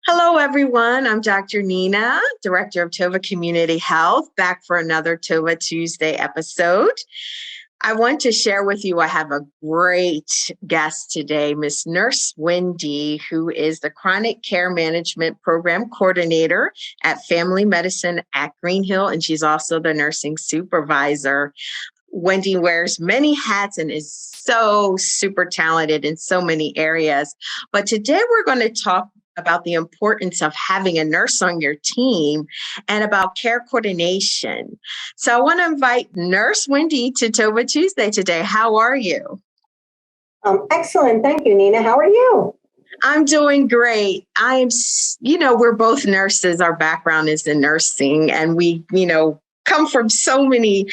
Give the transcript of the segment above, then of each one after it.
Hello, everyone. I'm Dr. Nina, Director of TOVA Community Health, back for another TOVA Tuesday episode. I want to share with you, I have a great guest today, Miss Nurse Wendy, who is the Chronic Care Management Program Coordinator at Family Medicine at Greenhill, and she's also the Nursing Supervisor. Wendy wears many hats and is so super talented in so many areas. But today we're going to talk about the importance of having a nurse on your team and about care coordination. So I want to invite Nurse Wendy to TOVA Tuesday today. How are you? Excellent. Thank you, Nina. How are you? I'm doing great. We're both nurses. Our background is in nursing, and we, come from so many,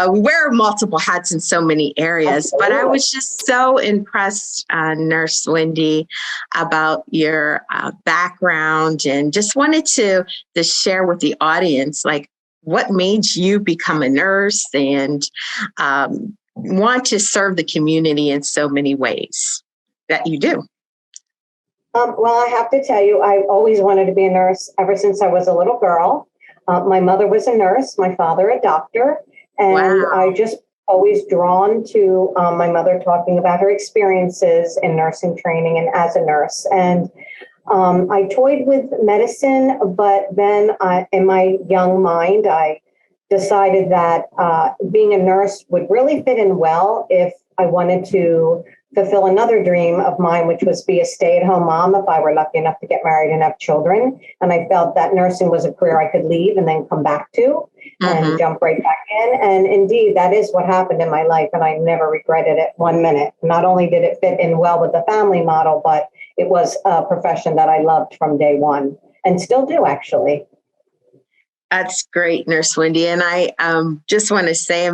we wear multiple hats in so many areas. Absolutely. But I was just so impressed, Nurse Wendy, about your background, and just wanted to share with the audience, like, what made you become a nurse and want to serve the community in so many ways that you do. Well, I have to tell you, I always wanted to be a nurse ever since I was a little girl. My mother was a nurse, my father a doctor, and wow. I just always drawn to my mother talking about her experiences in nursing training and as a nurse. And I toyed with medicine, but then in my young mind, I decided that being a nurse would really fit in well if I wanted to fulfill another dream of mine, which was be a stay-at-home mom if I were lucky enough to get married and have children. And I felt that nursing was a career I could leave and then come back to and jump right back in. And indeed, that is what happened in my life. And I never regretted it 1 minute. Not only did it fit in well with the family model, but it was a profession that I loved from day one and still do, actually. That's great, Nurse Wendy. And I just want to say,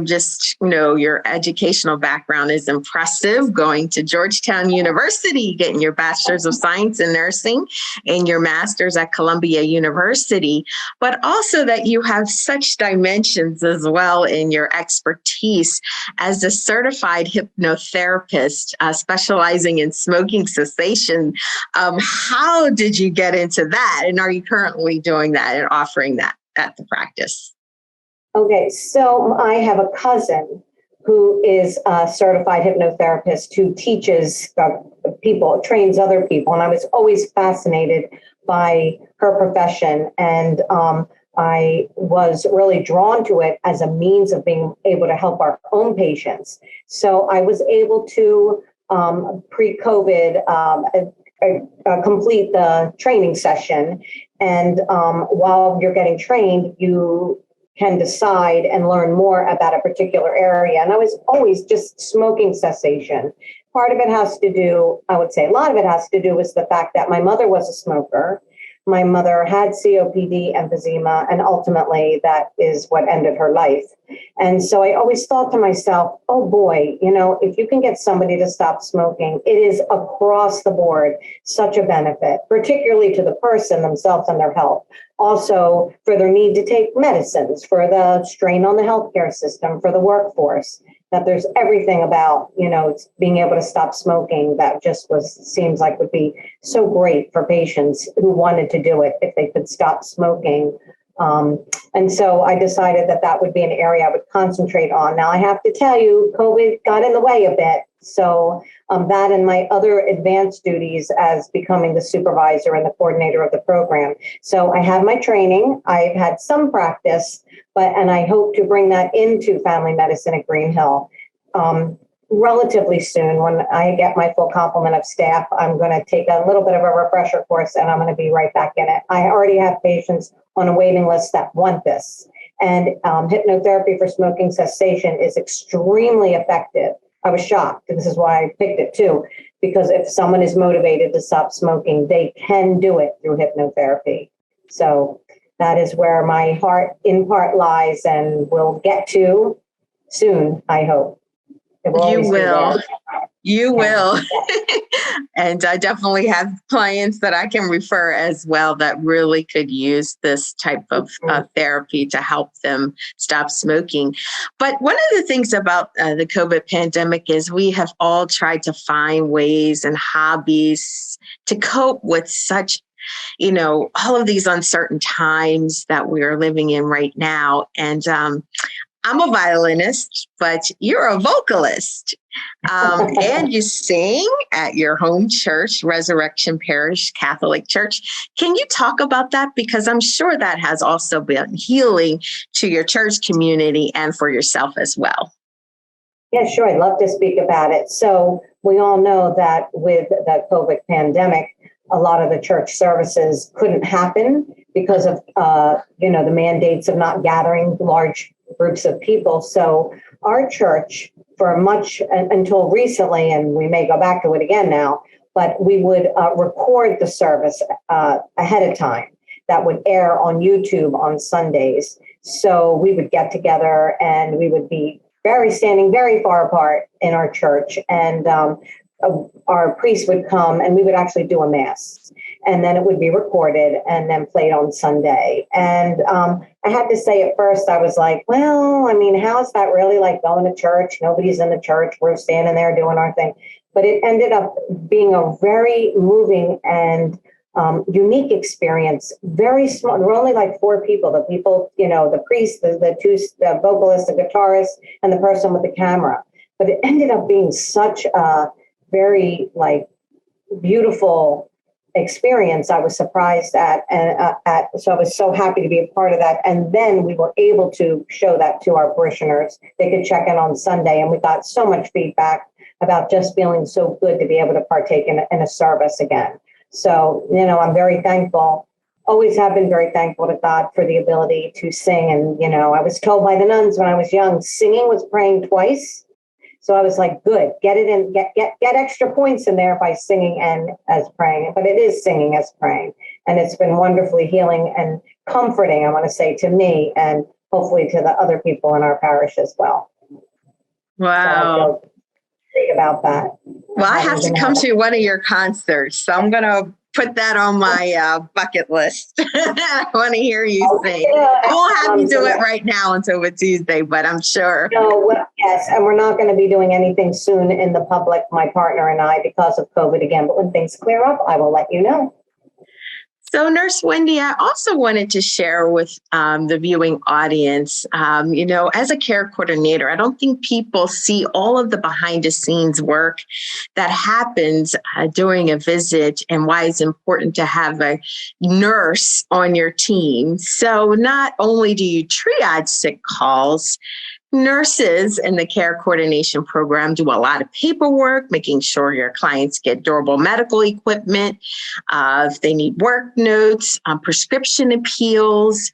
your educational background is impressive, going to Georgetown University, getting your Bachelor's of Science in Nursing and your Master's at Columbia University, but also that you have such dimensions as well in your expertise as a certified hypnotherapist, specializing in smoking cessation. How did you get into that? And are you currently doing that and offering that at the practice? Okay, so I have a cousin who is a certified hypnotherapist who teaches people, trains other people. And I was always fascinated by her profession. And I was really drawn to it as a means of being able to help our own patients. So I was able to, pre-COVID, complete the training session. And while you're getting trained, you can decide and learn more about a particular area. And I was always just smoking cessation. Part of it has to do, I would say a lot of it has to do with the fact that my mother was a smoker. My mother had COPD, emphysema, and ultimately that is what ended her life. And so I always thought to myself, oh boy, if you can get somebody to stop smoking, it is across the board such a benefit, particularly to the person themselves and their health. Also for their need to take medicines, for the strain on the healthcare system, for the workforce, that there's everything about, being able to stop smoking that just seems like would be so great for patients who wanted to do it if they could stop smoking. And so I decided that would be an area I would concentrate on. Now, I have to tell you, COVID got in the way a bit. So that and my other advanced duties as becoming the supervisor and the coordinator of the program. So I have my training. I've had some practice, and I hope to bring that into family medicine at Greenhill relatively soon. When I get my full complement of staff, I'm going to take a little bit of a refresher course and I'm going to be right back in it. I already have patients on a waiting list that want this. And hypnotherapy for smoking cessation is extremely effective. I was shocked. This is why I picked it too, because if someone is motivated to stop smoking, they can do it through hypnotherapy. So that is where my heart in part lies, and we'll get to soon, I hope. You will. And I definitely have clients that I can refer as well that really could use this type of therapy to help them stop smoking. But one of the things about the COVID pandemic is we have all tried to find ways and hobbies to cope with such all of these uncertain times that we're living in right now. And I'm a violinist, but you're a vocalist. And you sing at your home church, Resurrection Parish Catholic Church. Can you talk about that? Because I'm sure that has also been healing to your church community and for yourself as well. Yeah, sure. I'd love to speak about it. So we all know that with the COVID pandemic, a lot of the church services couldn't happen because of, the mandates of not gathering large groups of people. So our church, for much until recently, and we may go back to it again now, but we would record the service ahead of time that would air on YouTube on Sundays. So we would get together and we would be standing very far apart in our church, and our priest would come and we would actually do a mass, and then it would be recorded and then played on Sunday. And I had to say at first, I was like, well, I mean, how is that really like going to church? Nobody's in the church. We're standing there doing our thing. But it ended up being a very moving and unique experience. Very small. There were only like 4 people. The people, the priest, the vocalist, the guitarist, and the person with the camera. But it ended up being such a very beautiful experience. I was surprised at, so I was so happy to be a part of that. And then we were able to show that to our parishioners. They could check in on Sunday, and we got so much feedback about just feeling so good to be able to partake in a service again. So, I'm very thankful, always have been very thankful to God for the ability to sing. And, I was told by the nuns when I was young, singing was praying twice. So I was like, good, get it in, get extra points in there by singing and as praying. But it is singing as praying. And it's been wonderfully healing and comforting, I want to say, to me and hopefully to the other people in our parish as well. Wow. So think about that. Well, I have to come to one of your concerts, so I'm going to put that on my bucket list. I want to hear you sing. I won't have you do it right now on TOVA Tuesday, but I'm sure. Yes, and we're not going to be doing anything soon in the public, my partner and I, because of COVID again. But when things clear up, I will let you know. So, Nurse Wendy, I also wanted to share with the viewing audience, as a care coordinator, I don't think people see all of the behind the scenes work that happens during a visit and why it's important to have a nurse on your team. So not only do you triage sick calls, nurses in the care coordination program do a lot of paperwork, making sure your clients get durable medical equipment, if they need work notes, prescription appeals.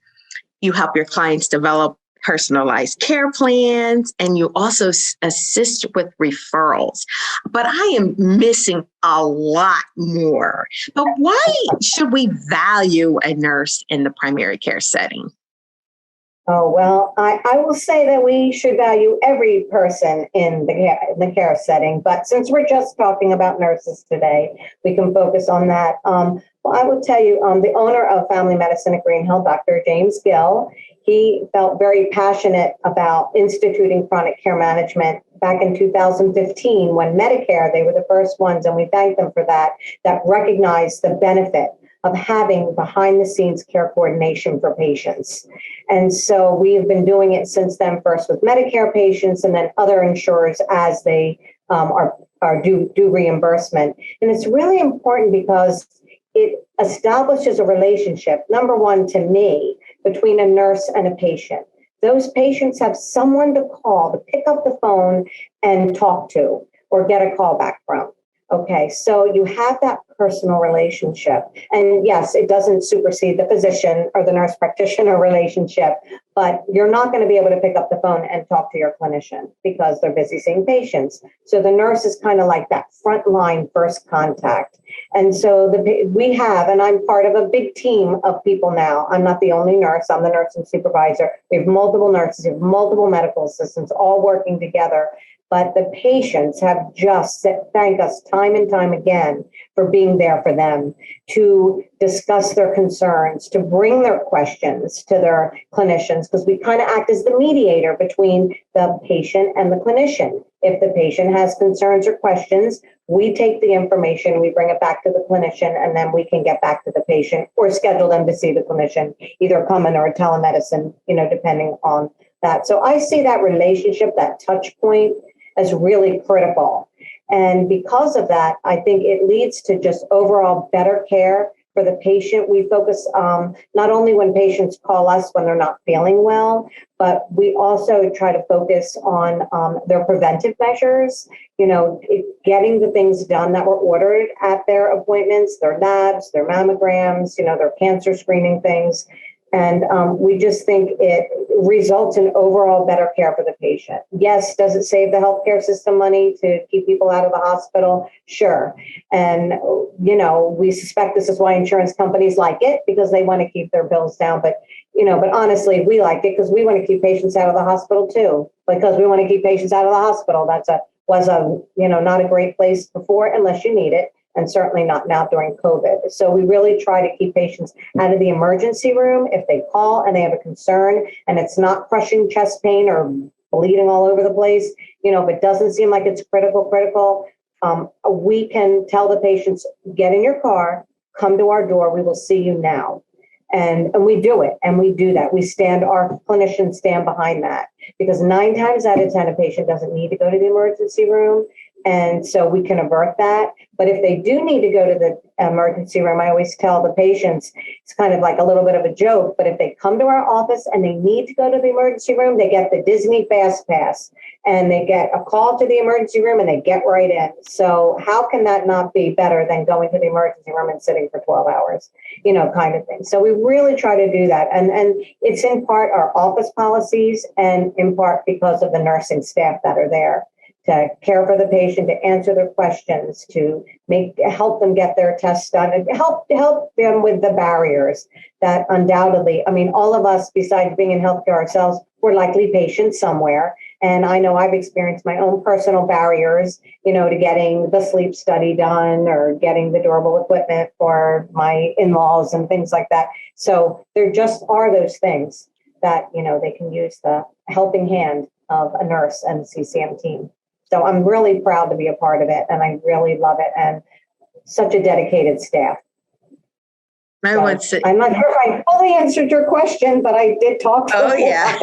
You help your clients develop personalized care plans, and you also assist with referrals. But I am missing a lot more. But why should we value a nurse in the primary care setting? Oh, well, I will say that we should value every person in the care setting. But since we're just talking about nurses today, we can focus on that. Well, I will tell you, the owner of family medicine at Greenhill, Dr. James Gill, he felt very passionate about instituting chronic care management back in 2015 when Medicare, they were the first ones, and we thank them for that recognized the benefit of having behind the scenes care coordination for patients. And so we have been doing it since then, first with Medicare patients and then other insurers as they do reimbursement. And it's really important because it establishes a relationship, number one, to me, between a nurse and a patient. Those patients have someone to call, to pick up the phone and talk to or get a call back from. Okay, so you have that personal relationship. And yes, it doesn't supersede the physician or the nurse practitioner relationship, but you're not going to be able to pick up the phone and talk to your clinician because they're busy seeing patients. So the nurse is kind of like that frontline first contact. And so we have, and I'm part of a big team of people now. I'm not the only nurse. I'm the nursing supervisor. We have multiple nurses, we have multiple medical assistants all working together. But the patients have just thanked us time and time again for being there for them, to discuss their concerns, to bring their questions to their clinicians, because we kind of act as the mediator between the patient and the clinician. If the patient has concerns or questions, we take the information, we bring it back to the clinician, and then we can get back to the patient or schedule them to see the clinician, either come in or telemedicine, depending on that. So I see that relationship, that touch point, as really critical. And because of that, I think it leads to just overall better care for the patient. We focus not only when patients call us when they're not feeling well, but we also try to focus on their preventive measures, getting the things done that were ordered at their appointments, their labs, their mammograms, their cancer screening things. And we just think it results in overall better care for the patient. Yes, does it save the healthcare system money to keep people out of the hospital? Sure. And, we suspect this is why insurance companies like it, because they want to keep their bills down. But honestly, we like it because we want to keep patients out of the hospital too, because we want to keep patients out of the hospital. Was not a great place before unless you need it. And certainly not now during COVID. So we really try to keep patients out of the emergency room if they call and they have a concern and it's not crushing chest pain or bleeding all over the place. If it doesn't seem like it's critical, we can tell the patients, get in your car, come to our door, we will see you now. And we do it, and we do that. Our clinicians stand behind that, because 9 times out of 10, a patient doesn't need to go to the emergency room. And so we can avert that. But if they do need to go to the emergency room, I always tell the patients, it's kind of like a little bit of a joke, but if they come to our office and they need to go to the emergency room, they get the Disney Fast Pass and they get a call to the emergency room and they get right in. So how can that not be better than going to the emergency room and sitting for 12 hours, kind of thing. So we really try to do that. And it's in part our office policies and in part because of the nursing staff that are there to care for the patient, to answer their questions, to help them get their tests done, and help them with the barriers that undoubtedly, all of us, besides being in healthcare ourselves, we're likely patients somewhere. And I know I've experienced my own personal barriers, to getting the sleep study done or getting the durable equipment for my in-laws and things like that. So there just are those things that, they can use the helping hand of a nurse and the CCM team. So I'm really proud to be a part of it, and I really love it, and such a dedicated staff. I'm not sure if I fully answered your question, but I did talk. Oh, yeah.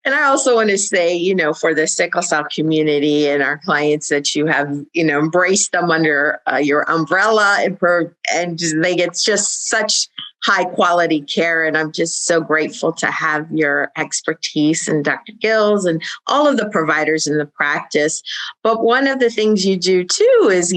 And I also want to say, for the sickle cell community and our clients, that you have, embraced them under your umbrella, and they get just such high quality care. And I'm just so grateful to have your expertise and Dr. Gill's and all of the providers in the practice. But one of the things you do too is,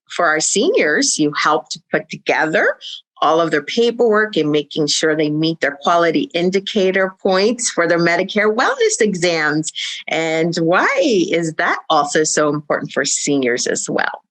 for our seniors, you help to put together all of their paperwork and making sure they meet their quality indicator points for their Medicare Wellness exams. And why is that also so important for seniors as well?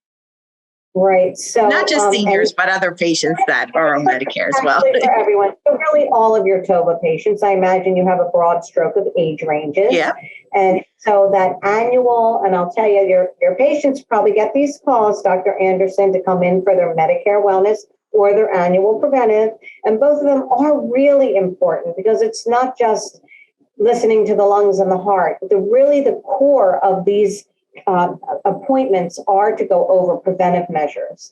Right. So not just seniors, but other patients that are on Medicare as well. For everyone. So really all of your TOVA patients, I imagine you have a broad stroke of age ranges. Yeah. And so that annual, and I'll tell you, your patients probably get these calls, Dr. Anderson, to come in for their Medicare Wellness or their annual preventive. And both of them are really important, because it's not just listening to the lungs and the heart. The core of these appointments are to go over preventive measures,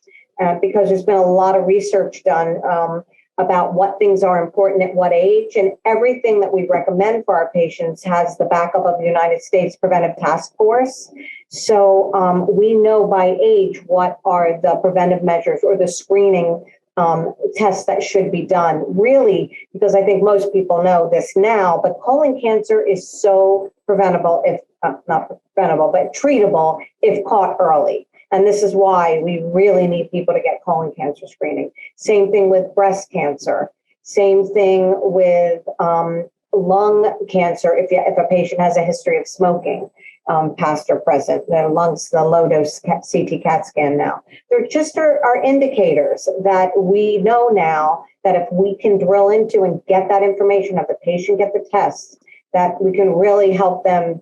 because there's been a lot of research done about what things are important at what age, and everything that we recommend for our patients has the backup of the United States Preventive Task Force. So we know by age what are the preventive measures or the screening tests that should be done, really, because I think most people know this now, but colon cancer is so preventable, if not preventable, but treatable if caught early. And this is why we really need people to get colon cancer screening. Same thing with breast cancer. Same thing with lung cancer if a patient has a history of smoking, past or present. The lungs, the low-dose CT CAT scan now. They're just are indicators that we know now that if we can drill into and get that information, have the patient get the tests, that we can really help them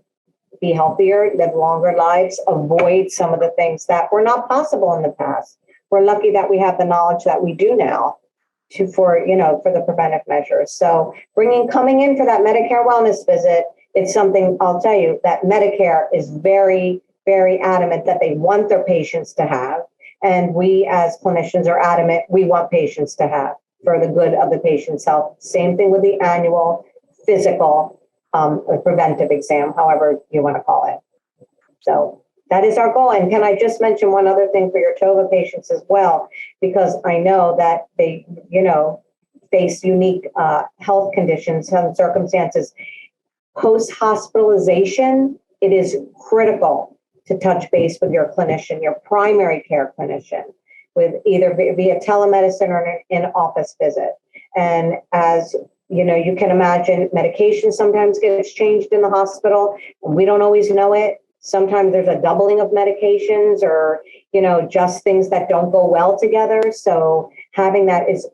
be healthier, live longer lives, avoid some of the things that were not possible in the past. We're lucky that we have the knowledge that we do now for the preventive measures. So coming in for that Medicare Wellness visit it's something I'll tell you that Medicare is very, very adamant that they want their patients to have. And we as clinicians are adamant we want patients to have for the good of the patient's health. Same thing with the annual physical or preventive exam, however you want to call it. So that is our goal. And can I just mention one other thing for your TOVA patients as well, because I know that they, face unique health conditions and circumstances. Post-hospitalization, it is critical to touch base with your clinician, your primary care clinician, with either via telemedicine or an in-office visit. And as you can imagine, medication sometimes gets changed in the hospital, and we don't always know it. Sometimes there's a doubling of medications or, just things that don't go well together. So having that is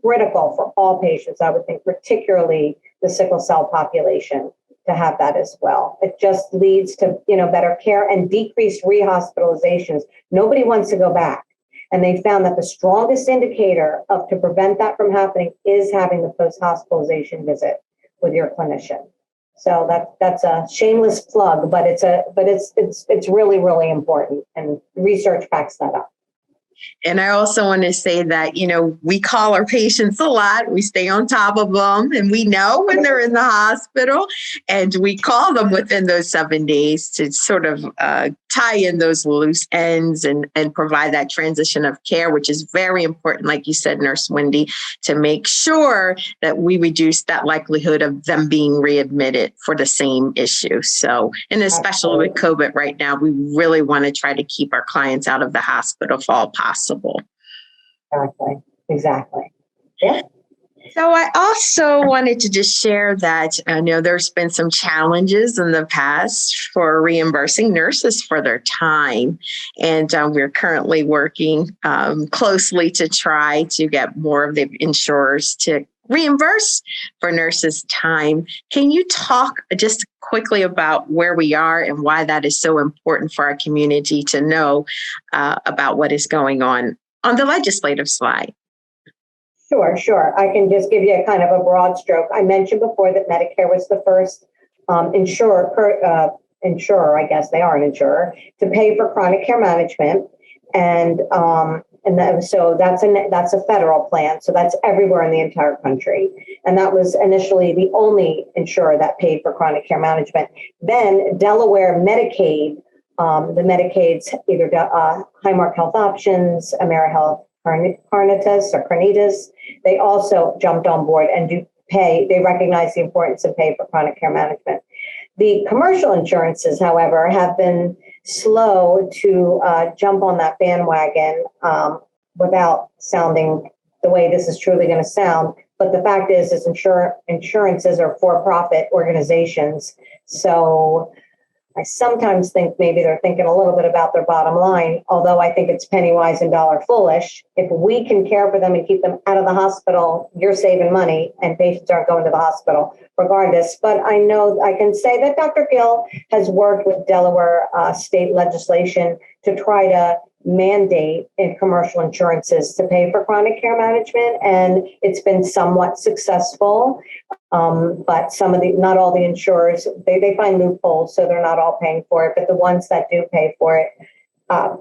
critical for all patients, I would think, particularly the sickle cell population, to have that as well. It just leads to, better care and decreased rehospitalizations. Nobody wants to go back. And they found that the strongest indicator to prevent that from happening is having the post-hospitalization visit with your clinician. So that's a shameless plug, but it's really, really important, and research backs that up. And I also want to say that, we call our patients a lot. We stay on top of them, and we know when they're in the hospital, and we call them within those 7 days to sort of tie in those loose ends and provide that transition of care, which is very important, like you said, Nurse Wendy, to make sure that we reduce that likelihood of them being readmitted for the same issue. So, and especially with COVID right now, we really want to try to keep our clients out of the hospital if all possible. Exactly. Yeah. So I also wanted to just share that I know there's been some challenges in the past for reimbursing nurses for their time. And we're currently working closely to try to get more of the insurers to reimburse for nurses' time. Can you talk just quickly about where we are and why that is so important for our community to know about what is going on the legislative side? Sure. I can just give you a kind of a broad stroke. I mentioned before that Medicare was the first insurer, I guess they are an insurer, to pay for chronic care management. So that's a federal plan. So that's everywhere in the entire country. And that was initially the only insurer that paid for chronic care management. Then Delaware Medicaid, the Medicaid's either Highmark Health Options, AmeriHealth, Carnitas, they also jumped on board and do pay. They recognize the importance of pay for chronic care management. The commercial insurances, however, have been slow to jump on that bandwagon without sounding the way this is truly going to sound. But the fact is insurances are for-profit organizations. So I sometimes think maybe they're thinking a little bit about their bottom line, although I think it's penny wise and dollar foolish. If we can care for them and keep them out of the hospital, you're saving money and patients aren't going to the hospital regardless. But I know I can say that Dr. Gill has worked with Delaware state legislation to try to mandate in commercial insurances to pay for chronic care management. And it's been somewhat successful. But not all the insurers, they find loopholes, so they're not all paying for it. But the ones that do pay for it,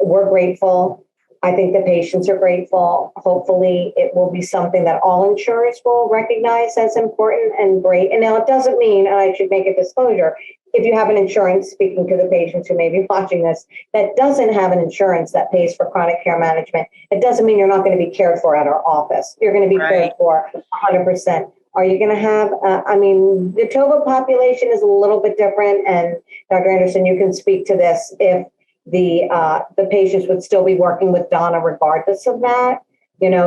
we're grateful. I think the patients are grateful. Hopefully it will be something that all insurers will recognize as important and great. And now it doesn't mean, and I should make a disclosure, if you have an insurance, speaking to the patients who may be watching this, that doesn't have an insurance that pays for chronic care management, it doesn't mean you're not going to be cared for at our office. You're going to be cared for 100%. Are you going to have, the TOVA population is a little bit different. And Dr. Anderson, you can speak to this if the patients would still be working with Donna regardless of that,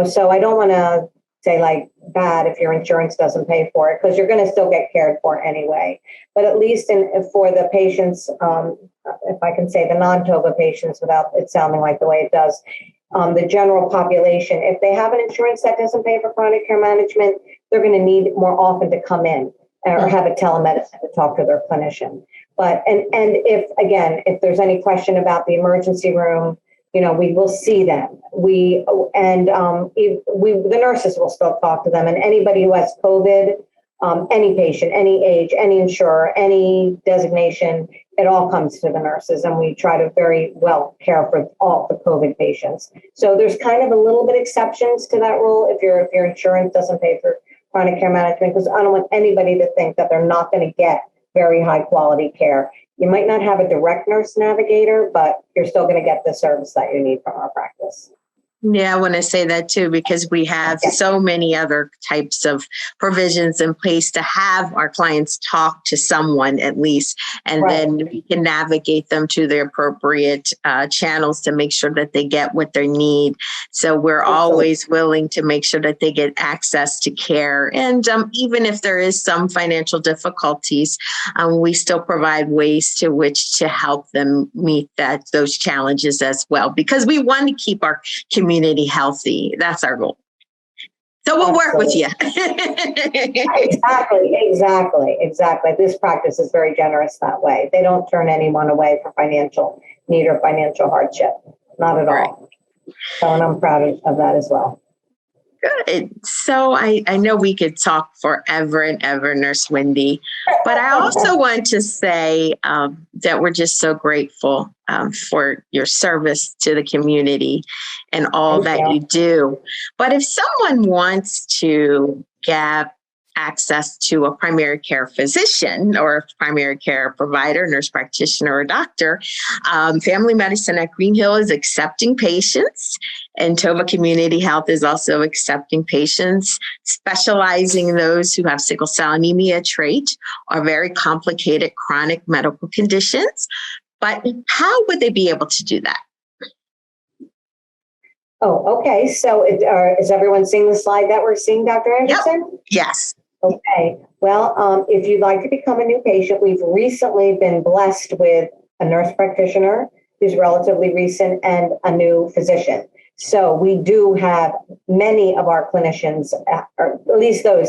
so I don't want to say like bad if your insurance doesn't pay for it, because you're going to still get cared for anyway. But at least for the patients, if I can say the non-TOVA patients without it sounding like the way it does, the general population, if they have an insurance that doesn't pay for chronic care management, they're going to need more often to come in or have a telemedicine to talk to their clinician. But, and if there's any question about the emergency room, we will see them. The nurses will still talk to them, and anybody who has COVID any patient, any age, any insurer, any designation, it all comes to the nurses, and we try to very well care for all the COVID patients. So there's kind of a little bit exceptions to that rule if your insurance doesn't pay for chronic care management, because I don't want anybody to think that they're not going to get very high quality care. You might not have a direct nurse navigator, but you're still going to get the service that you need from our practice. Yeah, I want to say that too, because we have so many other types of provisions in place to have our clients talk to someone at least, and then we can navigate them to the appropriate channels to make sure that they get what they need. So we're always willing to make sure that they get access to care. And even if there is some financial difficulties, we still provide ways to which to help them meet those challenges as well, because we want to keep our community healthy. That's our goal. So we'll work with you. Exactly. This practice is very generous that way. They don't turn anyone away for financial need or financial hardship. Not at all. So, and I'm proud of that as well. Good. So I know we could talk forever and ever, Nurse Wendy, but I also want to say that we're just so grateful for your service to the community and all that you do. But if someone wants to get access to a primary care physician or a primary care provider, nurse practitioner, or doctor, Family Medicine at Greenhill is accepting patients, and TOVA Community Health is also accepting patients, specializing in those who have sickle cell anemia trait or very complicated chronic medical conditions. But how would they be able to do that? Oh, okay. So is everyone seeing the slide that we're seeing, Dr. Anderson? Yep. Yes. Okay. Well, if you'd like to become a new patient, we've recently been blessed with a nurse practitioner who's relatively recent and a new physician. So we do have many of our clinicians, or at least several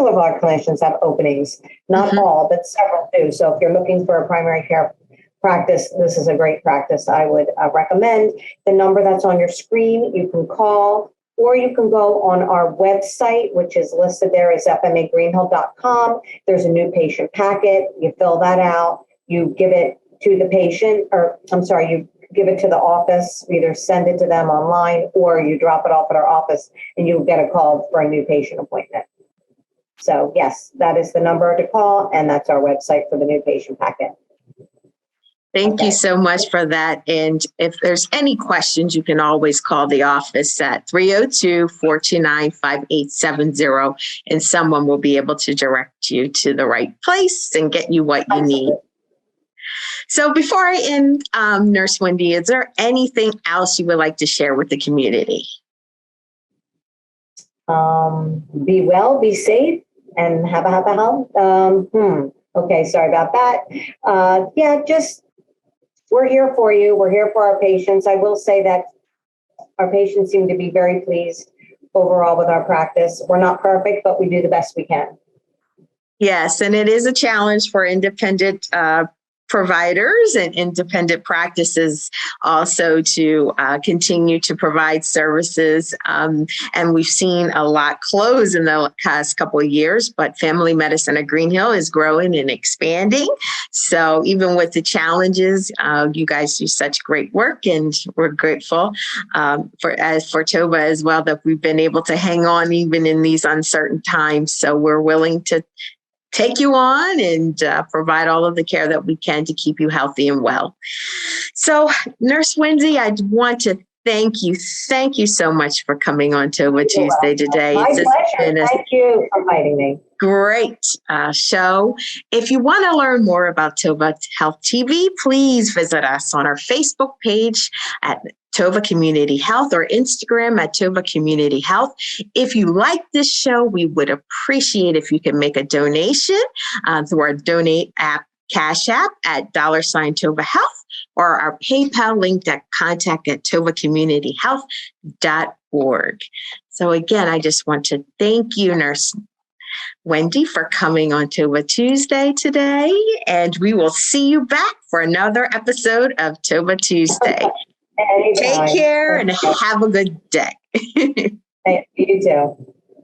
of our clinicians have openings, not all, but several do. So if you're looking for a primary care practice, this is a great practice I would recommend. The number that's on your screen, you can call, or you can go on our website, which is listed there as fmagreenhill.com. There's a new patient packet. You fill that out. You give it to the patient, you give it to the office, either send it to them online or you drop it off at our office and you'll get a call for a new patient appointment. So yes, that is the number to call, and that's our website for the new patient packet. Thank you so much for that. And if there's any questions, you can always call the office at 302-429-5870, and someone will be able to direct you to the right place and get you what you need. So before I end, Nurse Wendy, is there anything else you would like to share with the community? Be well, be safe, and have a happy health. Okay, sorry about that. We're here for you. We're here for our patients. I will say that our patients seem to be very pleased overall with our practice. We're not perfect, but we do the best we can. Yes, and it is a challenge for independent providers and independent practices also to continue to provide services. And we've seen a lot close in the past couple of years, but Family Medicine at Greenhill is growing and expanding. So even with the challenges, you guys do such great work, and we're grateful for TOVA as well that we've been able to hang on even in these uncertain times. So we're willing to take you on and provide all of the care that we can to keep you healthy and well. So, Nurse Wendy, I want to thank you. Thank you so much for coming on TOVA Tuesday today. My pleasure. Thank you for inviting me. Great show. If you want to learn more about TOVA Health TV, please visit us on our Facebook page at TOVA Community Health or Instagram at TOVA Community Health. If you like this show, we would appreciate if you can make a donation through our donate app, Cash App at $TOVA Health, or our PayPal linked at contact@tovacommunityhealth.org. So again, I just want to thank you, Nurse Wendy, for coming on TOVA Tuesday today, and we will see you back for another episode of TOVA Tuesday. Take care and have a good day. You too.